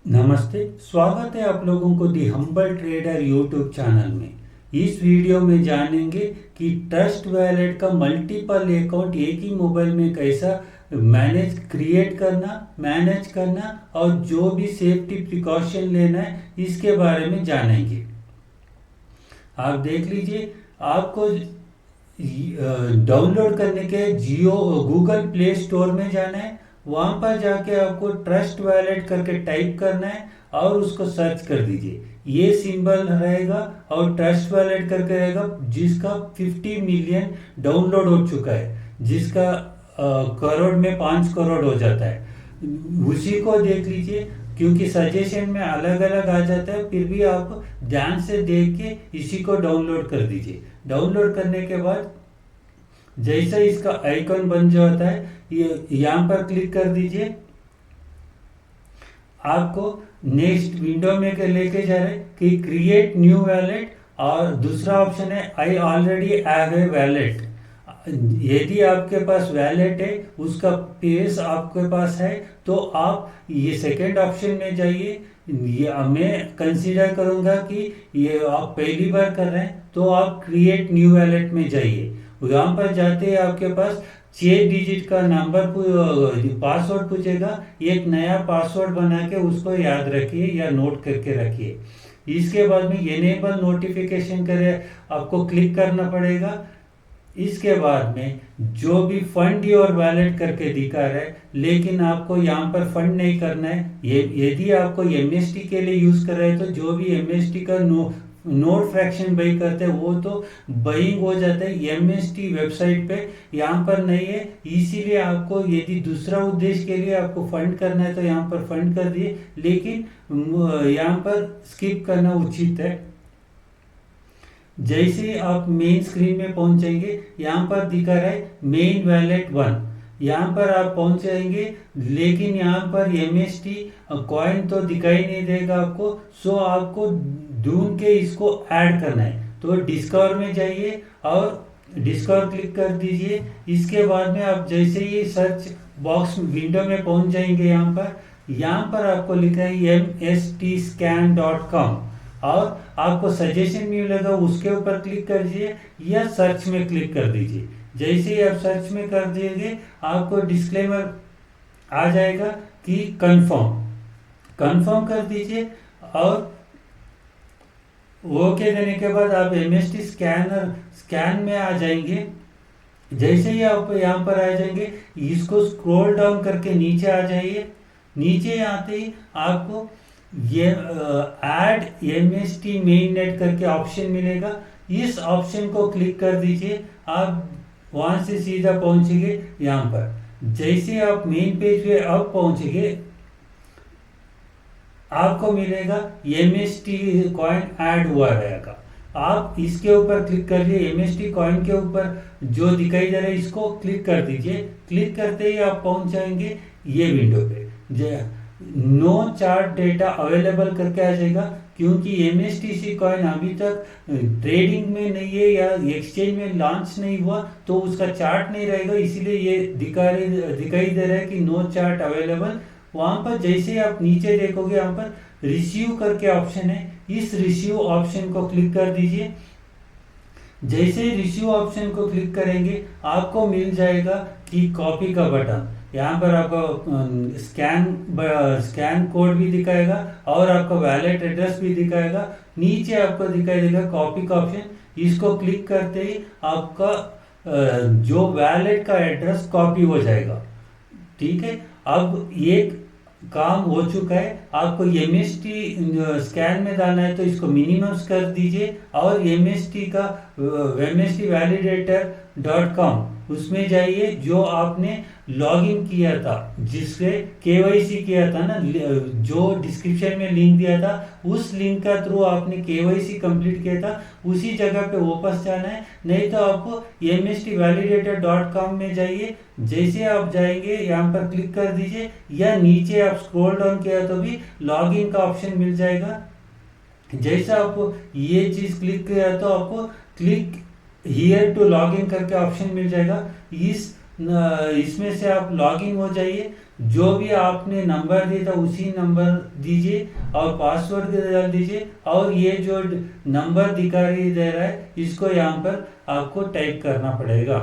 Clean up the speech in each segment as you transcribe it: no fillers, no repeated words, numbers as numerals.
नमस्ते। स्वागत है आप लोगों को दी हम्बल ट्रेडर यूट्यूब चैनल में। इस वीडियो में जानेंगे कि ट्रस्ट वॉलेट का मल्टीपल अकाउंट एक ही मोबाइल में कैसा क्रिएट करना, मैनेज करना और जो भी सेफ्टी प्रिकॉशन लेना है इसके बारे में जानेंगे। आप देख लीजिए, आपको डाउनलोड करने के गूगल प्ले स्टोर में जाना है। वहां पर जाके आपको ट्रस्ट वॉलेट करके टाइप करना है और उसको सर्च कर दीजिए। ये सिंबल रहेगा और ट्रस्ट वॉलेट करके रहेगा, जिसका 50 मिलियन डाउनलोड हो चुका है, जिसका करोड़ में 5 करोड़ हो जाता है। उसी को देख लीजिए, क्योंकि सजेशन में अलग अलग आ जाता है, फिर भी आप ध्यान से देख के इसी को डाउनलोड कर दीजिए। डाउनलोड करने के बाद जैसे इसका आइकन बन जाता है, ये यहाँ पर क्लिक कर दीजिए। आपको नेक्स्ट विंडो में लेके जा रहे कि क्रिएट न्यू वैलेट, और दूसरा ऑप्शन है I already have a wallet. यदि आपके पास वैलेट है, उसका पेज आपके पास है, तो आप ये सेकेंड ऑप्शन में जाइए। मैं कंसीडर करूंगा कि ये आप पहली बार कर रहे हैं, तो आप क्रिएट न्यू वैलेट में जाइए। यहाँ पर जाते ही आपके पास 6 डिजिट का नंबर पासवर्ड पूछेगा। एक नया पासवर्ड बना के उसको याद रखिए या नोट करके रखिए। इसके बाद में एनेबल नोटिफिकेशन करे आपको क्लिक करना पड़ेगा। इसके बाद में जो भी फंड योर वैलेट करके दिखा रहा है, लेकिन आपको यहाँ पर फंड नहीं करना है। ये यदि आपको एमएसटी के लिए यूज कर रहे हैं, तो जो भी एमएसटी का नोट फ्रैक्शन बाई करते हैं वो तो बाइंग हो जाता है एमएसटी वेबसाइट पे, यहाँ पर नहीं है। इसीलिए आपको यदि दूसरा उद्देश्य के लिए आपको फंड करना है तो यहाँ पर फंड कर दिए, लेकिन यहाँ पर स्किप करना उचित है। जैसे ही आप मेन स्क्रीन में पहुंच जाएंगे, यहाँ पर दिखा रहा है मेन वैलेट 1। यहाँ पर आप पहुंच जाएंगे, लेकिन यहाँ पर एमएसटी कॉइन तो दिखाई नहीं देगा आपको। सो आपको ढूंढ के इसको ऐड करना है, तो डिस्कवर में जाइए और डिस्कवर क्लिक कर दीजिए। इसके बाद में आप जैसे ही सर्च बॉक्स विंडो में पहुंच जाएंगे, यहाँ पर आपको लिखा है mstscan.com, और आपको सजेशन मिलेगा, उसके ऊपर क्लिक कर दीजिए या सर्च में क्लिक कर दीजिए। जैसे ही आप सर्च में कर देंगे, आपको डिस्क्लेमर आ जाएगा कि कंफर्म कर दीजिए, और ओके देने के बाद आप एमएसटी स्कैन में आ जाएंगे। जैसे ही आप यहाँ पर आ जाएंगे, इसको स्क्रॉल डाउन करके नीचे आ जाइए। नीचे आते ही आपको ये ऐड एमएसटी मेन नेट करके ऑप्शन मिलेगा। इस ऑप्शन को क्लिक कर दीजिए। आप वहां से सीधा पहुंचेंगे यहाँ पर। जैसे आप मेन पेज पे अब पहुंचेंगे, आपको मिलेगा एमएसटी कॉइन ऐड हुआ रहेगा। आप इसके ऊपर क्लिक करिए। एमएसटी कॉइन के ऊपर जो दिखाई दे रहा है, इसको क्लिक कर दीजिए। क्लिक करते ही आप पहुंच जाएंगे ये विंडो पे। नो चार्ट डेटा अवेलेबल करके आ जाएगा, क्योंकि एमएसटीसी कॉइन अभी तक ट्रेडिंग में नहीं है या एक्सचेंज में लॉन्च नहीं हुआ, तो उसका चार्ट नहीं रहेगा। इसीलिए ये दिखाई दे रहा है कि नो चार्ट अवेलेबल। वहां पर जैसे आप नीचे देखोगे, यहाँ पर रिसीव करके ऑप्शन है। इस रिसीव ऑप्शन को क्लिक कर दीजिए। जैसे ही रिसीव ऑप्शन को क्लिक करेंगे, आपको मिल जाएगा कि कॉपी का बटन। यहाँ पर आपको स्कैन कोड भी दिखाएगा और आपका वैलेट एड्रेस भी दिखाएगा। नीचे आपको दिखाई देगा कॉपी का ऑप्शन। इसको क्लिक करते ही आपका जो वैलेट का एड्रेस कॉपी हो जाएगा। ठीक है, अब एक काम हो चुका है। आपको एमएसटी स्कैन में डालना है, तो इसको मिनिमम कर दीजिए और एमएसटी validator.com उसमें जाइए, जो आपने लॉगिन किया था, जिससे केवाईसी किया था ना, जो डिस्क्रिप्शन में लिंक दिया था, उस लिंक का थ्रू आपने केवाईसी कंप्लीट किया था, उसी जगह पे वापस जाना है। नहीं तो आपको mstvalidator.com में जाइए। जैसे आप जाएंगे, यहाँ पर क्लिक कर दीजिए, या नीचे आप स्क्रॉल डाउन किया तो भी लॉगिन का ऑप्शन मिल जाएगा। जैसे आपको ये चीज क्लिक किया, तो आपको क्लिक हियर टू लॉगिन करके ऑप्शन मिल जाएगा। इसमें से आप लॉगिन हो जाइए। जो भी आपने नंबर दिया था उसी नंबर दीजिए और पासवर्ड डाल दीजिए, और ये जो नंबर दिखाई दे रहा है इसको यहाँ पर आपको टाइप करना पड़ेगा।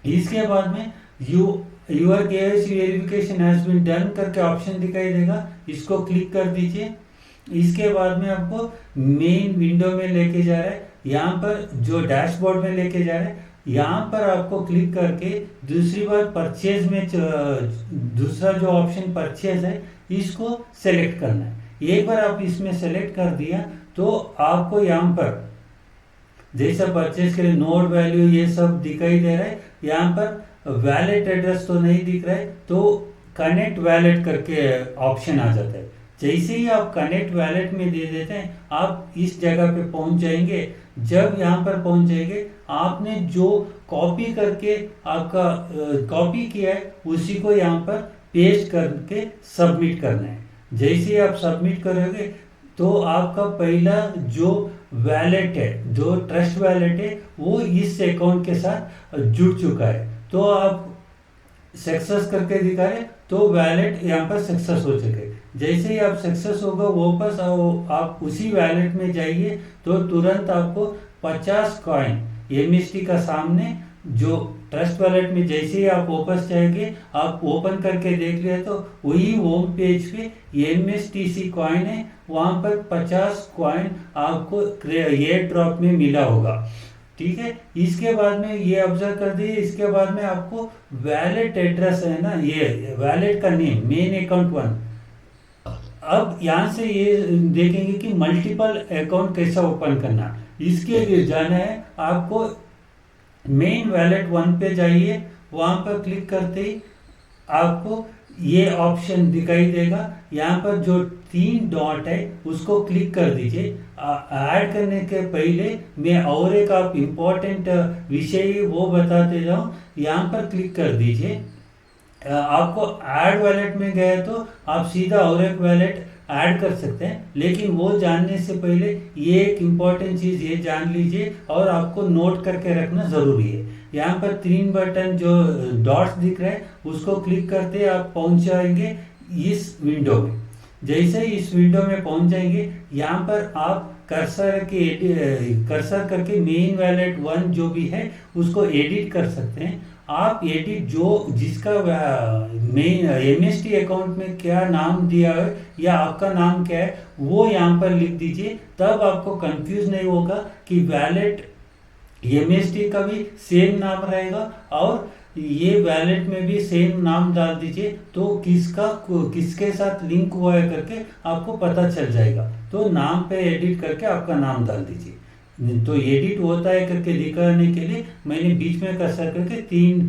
इसके बाद में your KYC verification has been done करके ऑप्शन दिखाई देगा, इसको क्लिक कर दीजिए। इसके बाद में आपको मेन विंडो में लेके जा रहा है, यहाँ पर जो डैशबोर्ड में लेके जा रहा है, यहाँ पर आपको क्लिक करके दूसरी बार परचेज में दूसरा जो ऑप्शन परचेज है इसको सेलेक्ट करना है। एक बार आप इसमें सेलेक्ट कर दिया तो आपको यहाँ पर जैसा परचेज के लिए नोड वैल्यू ये सब दिखाई दे रहा है, यहाँ पर वैलेट एड्रेस तो नहीं दिख रहा है तो कनेक्ट वैलेट करके ऑप्शन आ जाता है। जैसे ही आप कनेक्ट वैलेट में दे देते हैं आप इस जगह पे पहुंच जाएंगे। जब यहाँ पर पहुंच जाएंगे आपने जो कॉपी करके आपका कॉपी किया है उसी को यहाँ पर पेस्ट करके सबमिट करना है। जैसे ही आप सबमिट करोगे तो आपका पहला जो वैलेट है, जो ट्रस्ट वैलेट है, वो इस अकाउंट के साथ जुड़ चुका है। तो आप सक्सेस करके दिखा रहे तो वैलेट यहाँ पर सक्सेस हो चुके। जैसे ही आप सक्सेस होगा वापस आप उसी वैलेट में जाइए तो तुरंत आपको 50 कॉइन MST का सामने जो ट्रस्ट वैलेट में जैसे ही आप वापस जाएंगे आप ओपन करके देख लिया तो वही होम पेज पे MSTC कॉइन है, वहाँ पर 50 कॉइन आपको एयर ड्रॉप में मिला होगा। ठीक है, इसके बाद में ये ऑब्जर्व कर दीजिए। इसके बाद में आपको वैलेट एड्रेस है ना, ये वैलेट का नेम मेन अकाउंट 1। अब यहाँ से ये देखेंगे कि मल्टीपल अकाउंट कैसा ओपन करना। इसके लिए जाना है आपको मेन वैलेट 1 पे जाइए, वहाँ पर क्लिक करते ही आपको ये ऑप्शन दिखाई देगा। यहाँ पर जो 3 डॉट है उसको क्लिक कर दीजिए। ऐड करने के पहले मैं और एक आप इम्पोर्टेंट विषय वो बताते जाऊँ, यहाँ पर क्लिक कर दीजिए। आपको ऐड वैलेट में गए तो आप सीधा और एक वैलेट ऐड कर सकते हैं, लेकिन वो जानने से पहले ये एक इम्पॉर्टेंट चीज़ ये जान लीजिए और आपको नोट करके रखना ज़रूरी है। यहाँ पर 3 बटन जो डॉट्स दिख रहे हैं उसको क्लिक करते आप पहुँच जाएंगे इस विंडो में। जैसे ही इस विंडो में पहुँच जाएंगे यहाँ पर आप कर्सर करके मेन वैलेट 1 जो भी है उसको एडिट कर सकते हैं। आप एडिट जो जिसका मेन MST अकाउंट में क्या नाम दिया है या आपका नाम क्या है वो यहाँ पर लिख दीजिए, तब आपको कंफ्यूज नहीं होगा कि वैलेट MST का भी सेम नाम रहेगा और ये वैलेट में भी सेम नाम डाल दीजिए तो किसके साथ लिंक हुआ है करके आपको पता चल जाएगा। तो नाम पे एडिट करके आपका नाम डाल दीजिए। तो एडिट होता है करके दिखाने के लिए मैंने बीच में कर्सर करके 3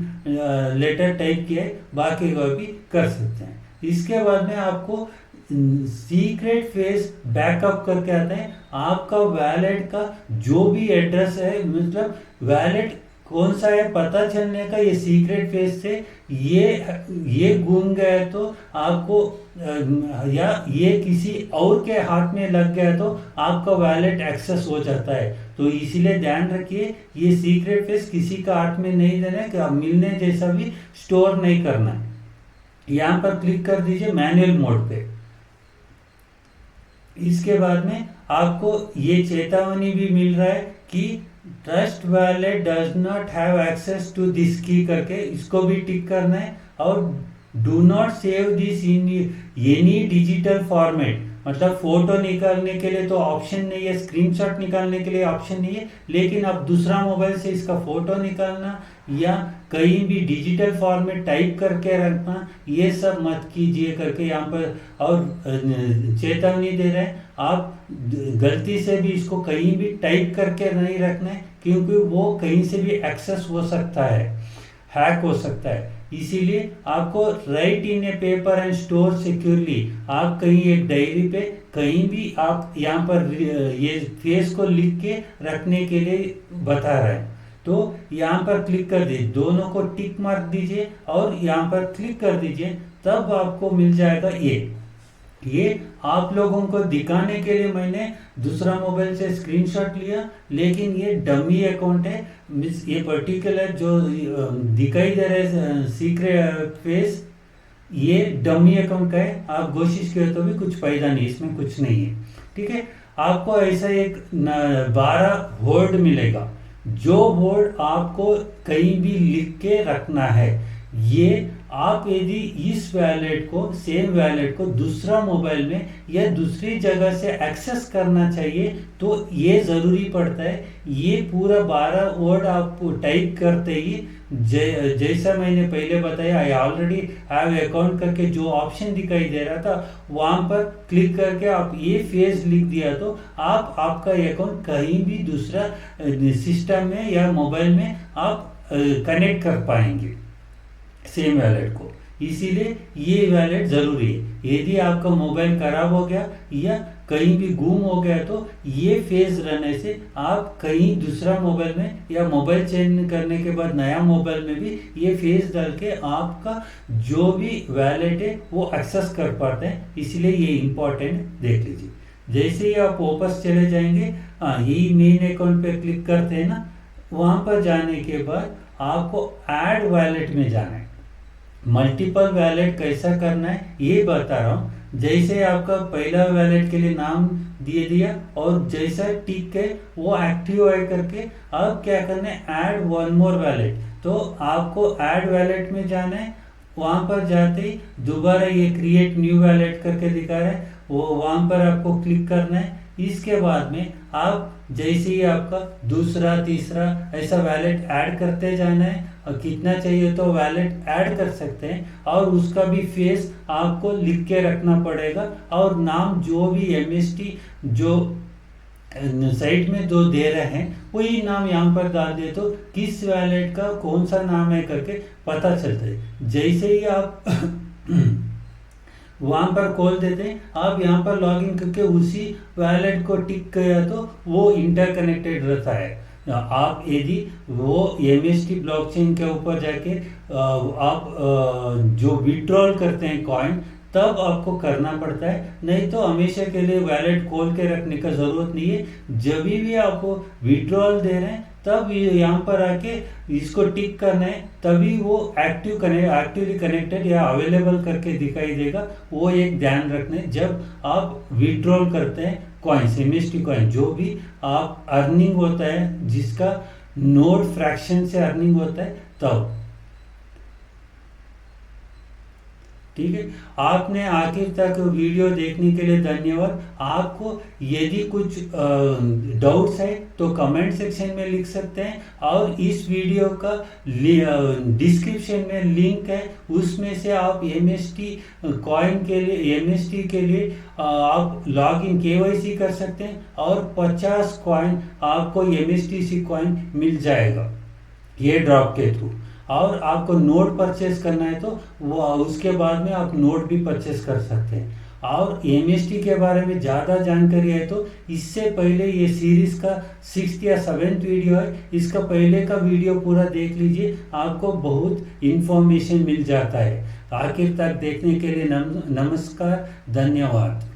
लेटर टाइप किया है, बाकी को भी कर सकते हैं। इसके बाद में आपको सीक्रेट फेस बैकअप करके आता है। आपका वैलेट का जो भी एड्रेस है, मतलब वैलेट कौन सा है पता चलने का ये सीक्रेट फेस से ये गुम गया तो आपको या ये किसी और के हाथ में लग गया तो आपका वैलेट एक्सेस हो जाता है। तो इसीलिए ध्यान रखिए ये सीक्रेट फेस किसी का हाथ में नहीं देना है, कि मिलने जैसा भी स्टोर नहीं करना है। यहाँ पर क्लिक कर दीजिए मैनुअल मोड पे। इसके बाद में आपको ये चेतावनी भी मिल रहा है कि trust wallet does not have access to this key करके, इसको भी टिक करना है। और do not save this in any digital format, मतलब फोटो निकालने के लिए तो ऑप्शन नहीं है, स्क्रीनशॉट निकालने के लिए ऑप्शन नहीं है, लेकिन आप दूसरा मोबाइल से इसका फोटो निकालना या कहीं भी डिजिटल फॉर्मेट टाइप करके रखना ये सब मत कीजिए करके यहाँ पर और चेतावनी दे रहे हैं। आप गलती से भी इसको कहीं भी टाइप करके नहीं रखना है, क्योंकि वो कहीं से भी एक्सेस हो सकता है, हैक हो सकता है। इसीलिए आपको right in A paper and store securely, आप कहीं एक डायरी पे कहीं भी आप यहाँ पर ये फेस को लिख के रखने के लिए बता रहे हैं। तो यहाँ पर क्लिक कर दीजिए, दोनों को टिक मार्क दीजिए और यहाँ पर क्लिक कर दीजिए, तब आपको मिल जाएगा ये आप लोगों को दिखाने के लिए मैंने दूसरा मोबाइल से स्क्रीनशॉट लिया, लेकिन ये डमी अकाउंट है। ये पर्टिकुलर जो दिखाई दे रहा है सीक्रेट फेस, ये डमी अकाउंट का है, आप कोशिश करें तो भी कुछ फायदा नहीं, इसमें कुछ नहीं है। ठीक है, आपको ऐसा एक 12 वर्ड मिलेगा, जो वर्ड आपको कहीं भी लिख के रखना है। ये आप यदि इस वैलेट को, सेम वैलेट को दूसरा मोबाइल में या दूसरी जगह से एक्सेस करना चाहिए तो ये ज़रूरी पड़ता है। ये पूरा 12 वर्ड आप टाइप करते ही जैसा मैंने पहले बताया, आई ऑलरेडी हैव अकाउंट करके जो ऑप्शन दिखाई दे रहा था वहाँ पर क्लिक करके आप ये फेज लिख दिया तो आप आपका अकाउंट कहीं भी दूसरा सिस्टम में या मोबाइल में आप कनेक्ट कर पाएंगे सेम वैलेट को। इसीलिए ये वैलेट ज़रूरी है। यदि आपका मोबाइल खराब हो गया या कहीं भी गुम हो गया तो ये फेज रहने से आप कहीं दूसरा मोबाइल में या मोबाइल चेंज करने के बाद नया मोबाइल में भी ये फेज डाल के आपका जो भी वैलेट है वो एक्सेस कर पाते हैं। इसलिए ये इम्पोर्टेंट देख लीजिए। जैसे ही आप वापस चले जाएंगे, यही मेन अकाउंट पे क्लिक करते हैं ना, वहाँ पर जाने के बाद आपको ऐड वैलेट में जाना है। मल्टीपल वैलेट कैसा करना है ये बता रहा हूँ। जैसे आपका पहला वैलेट के लिए नाम दिए दिया और जैसा टिक है वो एक्टिव है करके अब क्या करना है, ऐड वन मोर वैलेट। तो आपको ऐड वैलेट में जाना है। वहाँ पर जाते ही दोबारा ये क्रिएट न्यू वैलेट करके दिखा रहा है, वो वहाँ पर आपको क्लिक करना है। इसके बाद में आप जैसे ही आपका दूसरा तीसरा ऐसा वैलेट ऐड करते जाना है और कितना चाहिए तो वैलेट ऐड कर सकते हैं और उसका भी फेस आपको लिख के रखना पड़ेगा और नाम जो भी एमएसटी जो साइट में जो दे रहे हैं वही नाम यहाँ पर डाल दे तो किस वैलेट का कौन सा नाम है करके पता चलता है। जैसे ही आप वहाँ पर खोल देते हैं, आप यहाँ पर लॉगिन करके उसी वैलेट को टिक किया तो वो इंटरकनेक्टेड रहता है। आप यदि वो एमएसटी ब्लॉकचेन के ऊपर जाके आप जो विड्रॉल करते हैं कॉइन तब आपको करना पड़ता है, नहीं तो हमेशा के लिए वैलेट खोल के रखने का ज़रूरत नहीं है। जब भी आपको विड्रॉल दे रहे हैं तब यहाँ पर आके इसको टिक करना है, तभी वो एक्टिवली कनेक्टेड या अवेलेबल करके दिखाई देगा। वो एक ध्यान रखना है जब आप विड्रॉल करते हैं कॉइन्स, एमएसटी कॉइन जो भी आप अर्निंग होता है जिसका नोड फ्रैक्शन से अर्निंग होता है तब। ठीक है, आपने आखिर तक वीडियो देखने के लिए धन्यवाद। आपको यदि कुछ डाउट्स है तो कमेंट सेक्शन में लिख सकते हैं और इस वीडियो का डिस्क्रिप्शन में लिंक है, उसमें से आप एमएसटी कॉइन के लिए एमएसटी के लिए आप लॉगिन केवाईसी कर सकते हैं और 50 कॉइन आपको एमएसटीसी कॉइन मिल जाएगा ये ड्रॉप के थ्रू। और आपको नोट परचेस करना है तो वो उसके बाद में आप नोट भी परचेस कर सकते हैं। और एमएसटी के बारे में ज़्यादा जानकारी है तो इससे पहले ये सीरीज़ का 6th या 7th वीडियो है, इसका पहले का वीडियो पूरा देख लीजिए, आपको बहुत इन्फॉर्मेशन मिल जाता है। आखिर तक देखने के लिए नमस्कार, धन्यवाद।